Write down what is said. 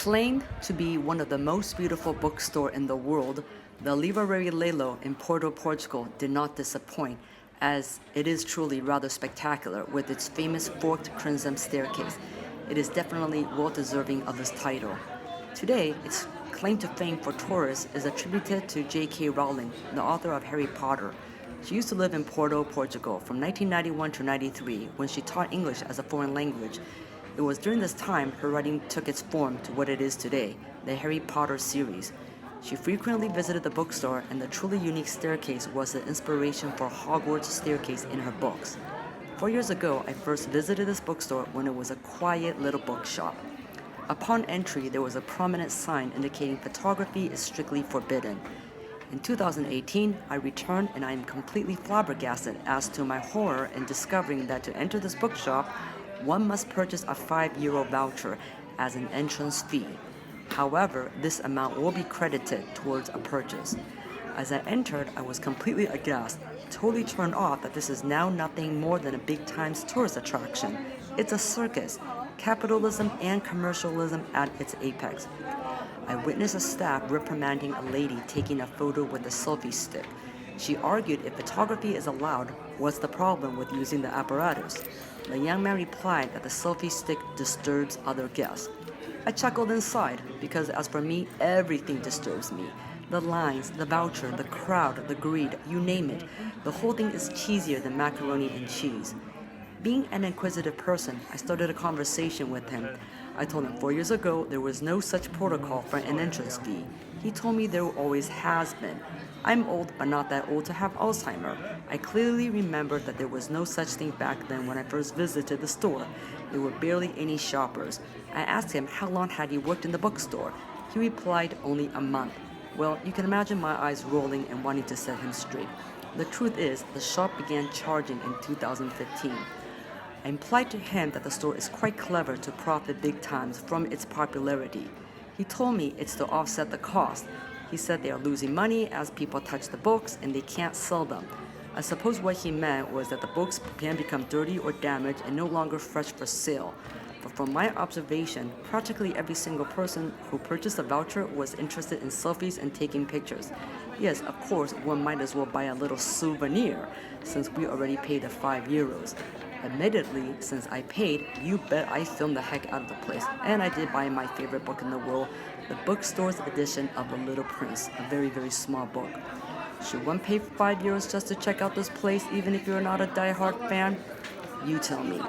Claimed to be one of the most beautiful bookstores in the world, the Livraria Lello in Porto, Portugal did not disappoint, as it is truly rather spectacular with its famous forked crimson staircase. It is definitely well deserving of this title. Today, its claim to fame for tourists is attributed to J.K. Rowling, the author of Harry Potter. She used to live in Porto, Portugal from 1991 to 93 when she taught English as a foreign language. It was during this time her writing took its form to what it is today, the Harry Potter series. She frequently visited the bookstore, and the truly unique staircase was the inspiration for Hogwarts staircase in her books. 4 years ago, I first visited this bookstore when it was a quiet little bookshop. Upon entry, there was a prominent sign indicating photography is strictly forbidden. In 2018, I returned and I am completely flabbergasted as to my horror in discovering that to enter this bookshop, one must purchase a €5 voucher as an entrance fee. However, this amount will be credited towards a purchase. As I entered, I was completely aghast, totally turned off that this is now nothing more than a big-time tourist attraction. It's a circus, capitalism and commercialism at its apex. I witnessed a staff reprimanding a lady taking a photo with a selfie stick. She argued if photography is allowed, what's the problem with using the apparatus? The young man replied that the selfie stick disturbs other guests. I chuckled inside because as for me, everything disturbs me. The lines, the voucher, the crowd, the greed, you name it. The whole thing is cheesier than macaroni and cheese. Being an inquisitive person, I started a conversation with him. I told him 4 years ago there was no such protocol for an entrance fee. He told me there always has been. I'm old, but not that old to have Alzheimer's. I clearly remember that there was no such thing back then when I first visited the store. There were barely any shoppers. I asked him how long had he worked in the bookstore. He replied only a month. Well, you can imagine my eyes rolling and wanting to set him straight. The truth is, the shop began charging in 2015. I implied to him that the store is quite clever to profit big times from its popularity. He told me it's to offset the cost. He said they are losing money as people touch the books and they can't sell them. I suppose what he meant was that the books can become dirty or damaged and no longer fresh for sale. But from my observation, practically every single person who purchased a voucher was interested in selfies and taking pictures. Yes, of course, one might as well buy a little souvenir since we already paid the €5. Admittedly, since I paid, you bet I filmed the heck out of the place, and I did buy my favorite book in the world, the Bookstore's edition of The Little Prince, a very, very small book. Should one pay €5 just to check out this place, even if you're not a die-hard fan? You tell me.